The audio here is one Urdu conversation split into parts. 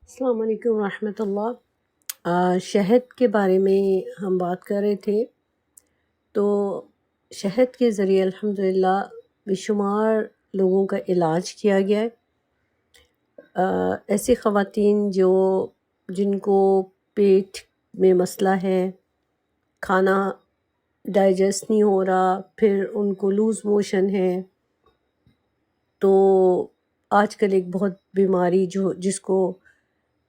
السلام علیکم ورحمۃ اللہ۔ شہد کے بارے میں ہم بات کر رہے تھے، تو شہد کے ذریعے الحمدللہ بے شمار لوگوں کا علاج کیا گیا ہے۔ ایسی خواتین جن کو پیٹ میں مسئلہ ہے، کھانا ڈائجسٹ نہیں ہو رہا، پھر ان کو لوز موشن ہے، تو آج کل ایک بہت بیماری جس کو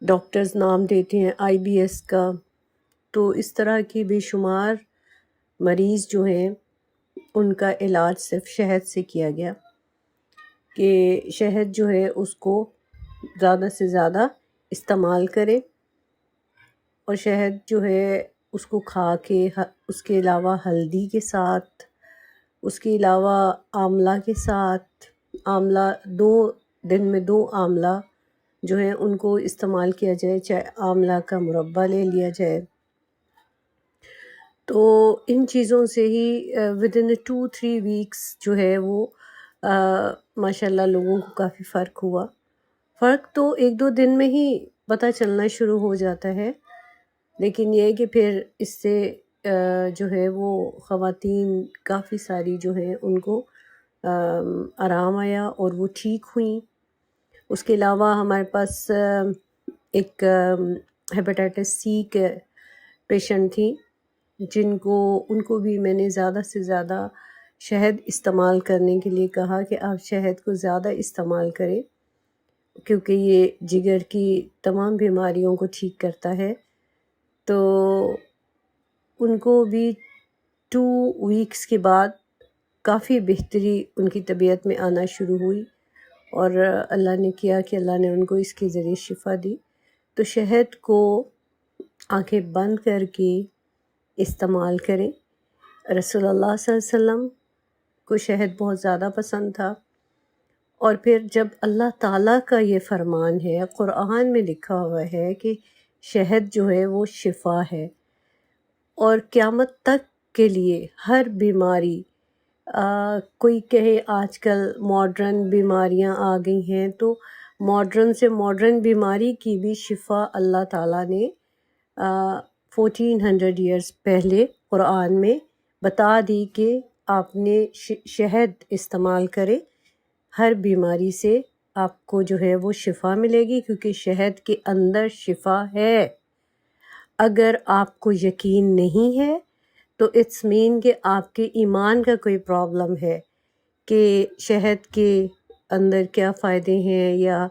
ڈاکٹرز نام دیتے ہیں IBS کا، تو اس طرح کی بے شمار مریض جو ہیں ان کا علاج صرف شہد سے کیا گیا کہ شہد جو ہے اس کو زیادہ سے زیادہ استعمال کرے، اور شہد جو ہے اس کو کھا کے اس کے علاوہ ہلدی کے ساتھ، اس کے علاوہ آملہ کے ساتھ، آملہ 2 دن میں 2 آملہ جو ہے ان کو استعمال کیا جائے، چاہے آملہ کا مربع لے لیا جائے، تو ان چیزوں سے ہی ودن 2-3 ویکس جو ہے وہ ماشاء اللہ لوگوں کو کافی فرق ہوا۔ فرق تو 1-2 دن میں ہی پتہ چلنا شروع ہو جاتا ہے، لیکن یہ ہے کہ پھر اس سے جو ہے وہ خواتین کافی ساری جو ہیں ان کو آرام آیا اور وہ ٹھیک ہوئیں۔ اس کے علاوہ ہمارے پاس ایک ہیپاٹائٹس C کے پیشنٹ تھی، ان کو بھی میں نے زیادہ سے زیادہ شہد استعمال کرنے کے لیے کہا کہ آپ شہد کو زیادہ استعمال کریں، کیونکہ یہ جگر کی تمام بیماریوں کو ٹھیک کرتا ہے۔ تو ان کو بھی 2 ویکس کے بعد کافی بہتری ان کی طبیعت میں آنا شروع ہوئی، اور اللہ نے کیا کہ اللہ نے ان کو اس کے ذریعے شفا دی۔ تو شہد کو آنکھیں بند کر کے استعمال کریں۔ رسول اللہ صلی اللہ علیہ وسلم کو شہد بہت زیادہ پسند تھا، اور پھر جب اللہ تعالیٰ کا یہ فرمان ہے، قرآن میں لکھا ہوا ہے کہ شہد جو ہے وہ شفا ہے، اور قیامت تک کے لیے ہر بیماری، کوئی کہے آج کل ماڈرن بیماریاں آ گئی ہیں، تو ماڈرن سے ماڈرن بیماری کی بھی شفا اللہ تعالیٰ نے 1400 ایئرز پہلے قرآن میں بتا دی کہ آپ نے شہد استعمال کرے، ہر بیماری سے آپ کو جو ہے وہ شفا ملے گی، کیونکہ شہد کے اندر شفا ہے۔ اگر آپ کو یقین نہیں ہے تو اٹس مین کہ آپ کے ایمان کا کوئی پرابلم ہے کہ شہد کے اندر کیا فائدے ہیں، یا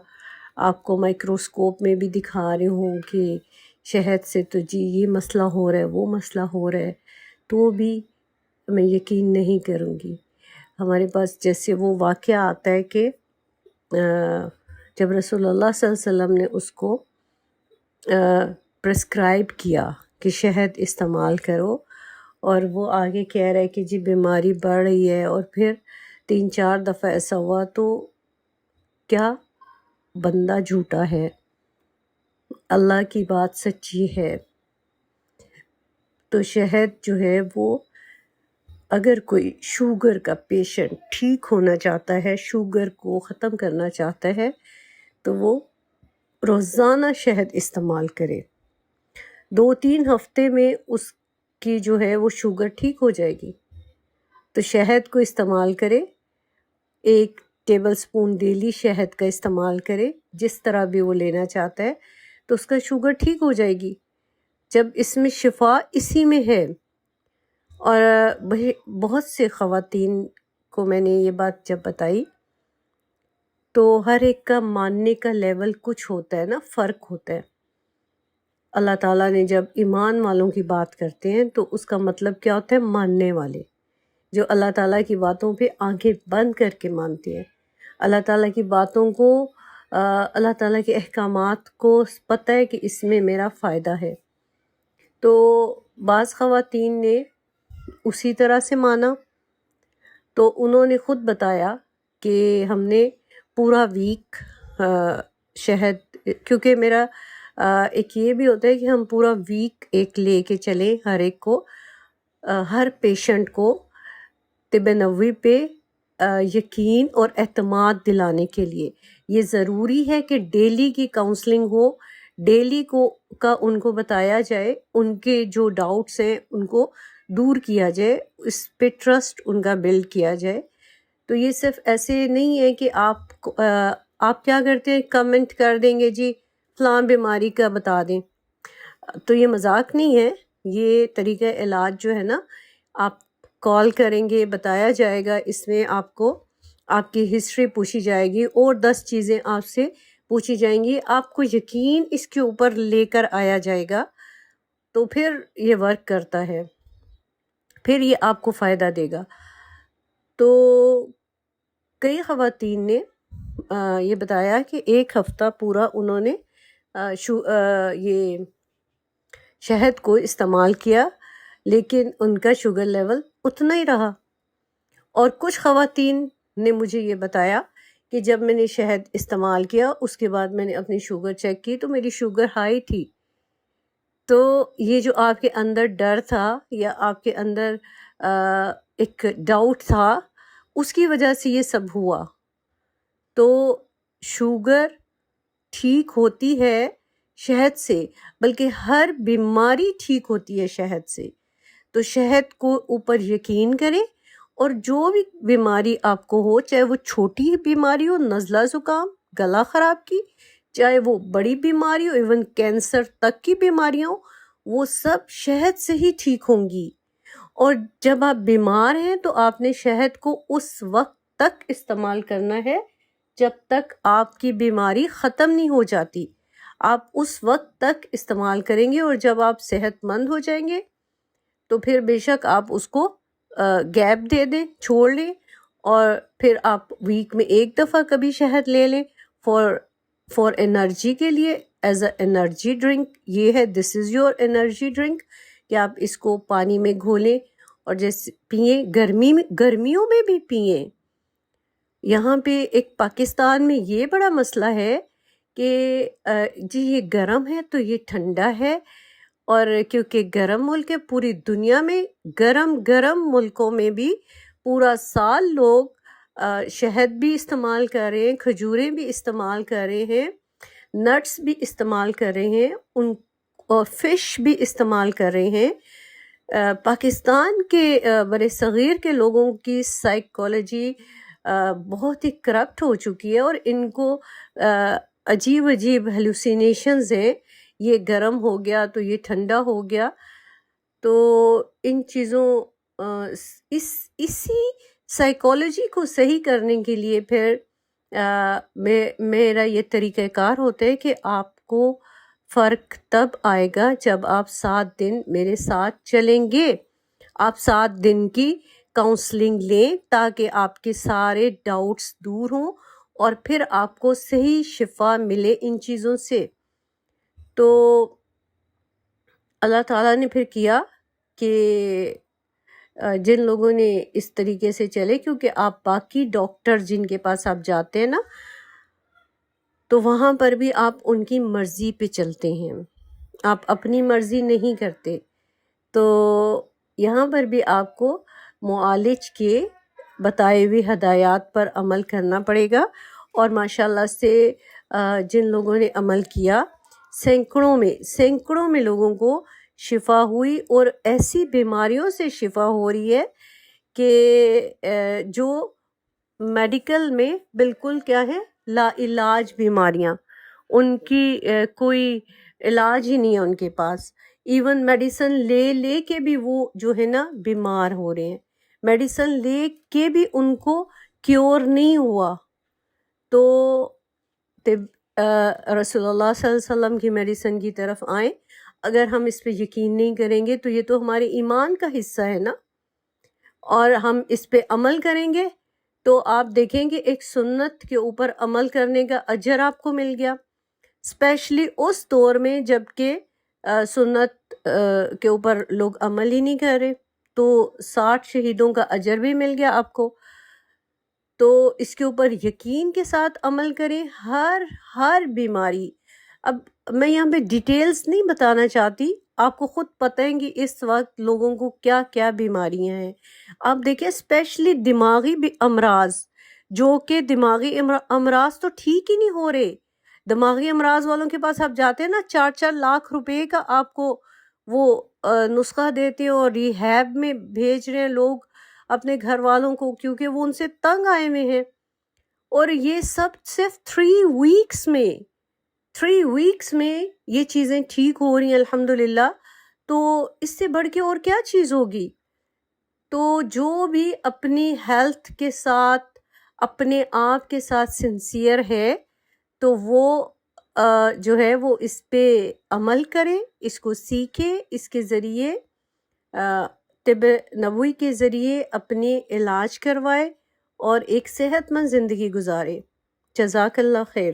آپ کو مائکروسکوپ میں بھی دکھا رہے ہوں کہ شہد سے تو جی یہ مسئلہ ہو رہا ہے، وہ مسئلہ ہو رہا ہے، تو بھی میں یقین نہیں کروں گی۔ ہمارے پاس جیسے وہ واقعہ آتا ہے کہ جب رسول اللہ صلی اللہ علیہ وسلم نے اس کو پرسکرائب کیا کہ شہد استعمال کرو، اور وہ آگے کہہ رہا ہے کہ جی بیماری بڑھ رہی ہے، اور پھر 3-4 دفعہ ایسا ہوا، تو کیا بندہ جھوٹا ہے، اللہ کی بات سچی ہے۔ تو شہد جو ہے وہ اگر کوئی شوگر کا پیشنٹ ٹھیک ہونا چاہتا ہے، شوگر کو ختم کرنا چاہتا ہے، تو وہ روزانہ شہد استعمال کرے، 2-3 ہفتے میں اس کی جو ہے وہ شوگر ٹھیک ہو جائے گی۔ تو شہد کو استعمال کرے، 1 ٹیبل سپون ڈیلی شہد کا استعمال کرے، جس طرح بھی وہ لینا چاہتا ہے، تو اس کا شوگر ٹھیک ہو جائے گی، جب اس میں شفا اسی میں ہے۔ اور بہت سے خواتین کو میں نے یہ بات جب بتائی، تو ہر ایک کا ماننے کا لیول کچھ ہوتا ہے نا، فرق ہوتا ہے۔ اللہ تعالیٰ نے جب ایمان والوں کی بات کرتے ہیں تو اس کا مطلب کیا ہوتا ہے؟ ماننے والے، جو اللہ تعالیٰ کی باتوں پہ آنکھیں بند کر کے مانتے ہیں، اللہ تعالیٰ کی باتوں کو، اللہ تعالیٰ کے احکامات کو پتہ ہے کہ اس میں میرا فائدہ ہے۔ تو بعض خواتین نے اسی طرح سے مانا، تو انہوں نے خود بتایا کہ ہم نے پورا ویک شہد، کیونکہ میرا ایک یہ بھی ہوتا ہے کہ ہم پورا ویک ایک لے کے چلیں، ہر ایک کو، ہر پیشنٹ کو طب نبوی پہ یقین اور اعتماد دلانے کے لیے۔ یہ ضروری ہے کہ ڈیلی کی کاؤنسلنگ ہو، ڈیلی کا ان کو بتایا جائے، ان کے جو ڈاؤٹس ہیں ان کو دور کیا جائے، اس پہ ٹرسٹ ان کا بلڈ کیا جائے۔ تو یہ صرف ایسے نہیں ہے کہ آپ کیا کرتے ہیں، کمنٹ کر دیں گے جی فلاں بیماری کا بتا دیں، تو یہ مذاق نہیں ہے۔ یہ طریقہ علاج جو ہے نا، آپ کال کریں گے، بتایا جائے گا، اس میں آپ کو آپ کی ہسٹری پوچھی جائے گی اور 10 چیزیں آپ سے پوچھی جائیں گی، آپ کو یقین اس کے اوپر لے کر آیا جائے گا، تو پھر یہ ورک کرتا ہے، پھر یہ آپ کو فائدہ دے گا۔ تو کئی خواتین نے یہ بتایا کہ ایک ہفتہ پورا انہوں نے یہ شہد کو استعمال کیا، لیکن ان کا شوگر لیول اتنا ہی رہا۔ اور کچھ خواتین نے مجھے یہ بتایا کہ جب میں نے شہد استعمال کیا، اس کے بعد میں نے اپنی شوگر چیک کی تو میری شوگر ہائی تھی۔ تو یہ جو آپ کے اندر ڈر تھا یا آپ کے اندر ایک ڈاؤٹ تھا، اس کی وجہ سے یہ سب ہوا۔ تو شوگر ٹھیک ہوتی ہے شہد سے، بلکہ ہر بیماری ٹھیک ہوتی ہے شہد سے۔ تو شہد کو اوپر یقین کریں، اور جو بھی بیماری آپ کو ہو، چاہے وہ چھوٹی بیماری ہو، نزلہ زکام، گلا خراب کی، چاہے وہ بڑی بیماری ہو، ایون کینسر تک کی بیماریاں ہوں، وہ سب شہد سے ہی ٹھیک ہوں گی۔ اور جب آپ بیمار ہیں تو آپ نے شہد کو اس وقت تک استعمال کرنا ہے جب تک آپ کی بیماری ختم نہیں ہو جاتی، آپ اس وقت تک استعمال کریں گے، اور جب آپ صحت مند ہو جائیں گے تو پھر بے شک آپ اس کو گیپ دے دیں، چھوڑ لیں، اور پھر آپ ویک میں ایک دفعہ کبھی شہد لے لیں فار انرجی کے لیے، ایز اے انرجی ڈرنک۔ یہ ہے دس از یور انرجی ڈرنک، کہ آپ اس کو پانی میں گھولیں اور جیسے پئیں، گرمیوں میں بھی پئیں۔ یہاں پہ ایک پاکستان میں یہ بڑا مسئلہ ہے کہ جی یہ گرم ہے تو یہ ٹھنڈا ہے، اور کیونکہ گرم ملک ہے، پوری دنیا میں گرم ملکوں میں بھی پورا سال لوگ شہد بھی استعمال کر رہے ہیں، کھجوریں بھی استعمال کر رہے ہیں، نٹس بھی استعمال کر رہے ہیں، اور فش بھی استعمال کر رہے ہیں۔ پاکستان کے برِ صغیر کے لوگوں کی سائیکالوجی بہت ہی کرپٹ ہو چکی ہے، اور ان کو عجیب ہیلوسینیشنز ہیں، یہ گرم ہو گیا تو یہ ٹھنڈا ہو گیا۔ تو ان چیزوں اسی سائیکالوجی کو صحیح کرنے کے لیے پھر میرا یہ طریقہ کار ہوتا ہے کہ آپ کو فرق تب آئے گا جب آپ 7 دن میرے ساتھ چلیں گے، آپ 7 دن کی کاؤنسلنگ لیں تاکہ آپ کے سارے ڈاؤٹس دور ہوں اور پھر آپ کو صحیح شفا ملے ان چیزوں سے۔ تو اللہ تعالیٰ نے پھر کیا کہ جن لوگوں نے اس طریقے سے چلے، کیونکہ آپ باقی ڈاکٹر جن کے پاس آپ جاتے ہیں نا، تو وہاں پر بھی آپ ان کی مرضی پہ چلتے ہیں، آپ اپنی مرضی نہیں کرتے۔ تو یہاں پر بھی آپ کو معالج کے بتائے ہوئے ہدایات پر عمل کرنا پڑے گا، اور ماشاءاللہ سے جن لوگوں نے عمل کیا، سینکڑوں میں لوگوں کو شفا ہوئی، اور ایسی بیماریوں سے شفا ہو رہی ہے کہ جو میڈیکل میں بالکل کیا ہے، لا علاج بیماریاں، ان کی کوئی علاج ہی نہیں ہے ان کے پاس۔ ایون میڈیسن لے کے بھی وہ جو ہے نا بیمار ہو رہے ہیں، میڈیسن لے کے بھی ان کو کیور نہیں ہوا۔ تو رسول اللہ صلی اللہ علیہ وسلم کی میڈیسن کی طرف آئیں۔ اگر ہم اس پہ یقین نہیں کریں گے تو یہ تو ہمارے ایمان کا حصہ ہے نا، اور ہم اس پہ عمل کریں گے تو آپ دیکھیں گے ایک سنت کے اوپر عمل کرنے کا اجر آپ کو مل گیا، اسپیشلی اس دور میں جب کہ سنت کے اوپر لوگ عمل ہی نہیں کر رہے، تو 60 شہیدوں کا اجر بھی مل گیا آپ کو۔ تو اس کے اوپر یقین کے ساتھ عمل کریں، ہر بیماری۔ اب میں یہاں پہ ڈیٹیلز نہیں بتانا چاہتی، آپ کو خود پتہ ہے کہ اس وقت لوگوں کو کیا کیا بیماریاں ہیں۔ آپ دیکھیں اسپیشلی دماغی امراض، جو کہ دماغی امراض تو ٹھیک ہی نہیں ہو رہے، دماغی امراض والوں کے پاس آپ جاتے ہیں نا، 4-4 لاکھ روپے کا آپ کو وہ نسخہ دیتے ہیں، اور ریہیب میں بھیج رہے ہیں لوگ اپنے گھر والوں کو، کیونکہ وہ ان سے تنگ آئے ہوئے ہیں. اور یہ سب صرف 3 ویکس میں یہ چیزیں ٹھیک ہو رہی ہیں الحمدللہ. تو اس سے بڑھ کے اور کیا چیز ہوگی؟ تو جو بھی اپنی ہیلتھ کے ساتھ، اپنے آپ کے ساتھ سنسیئر ہے، تو وہ جو ہے وہ اس پہ عمل کرے، اس کو سیکھے، اس کے ذریعے طب نبوی کے ذریعے اپنے علاج کروائے اور ایک صحت مند زندگی گزارے. جزاک اللہ خیر.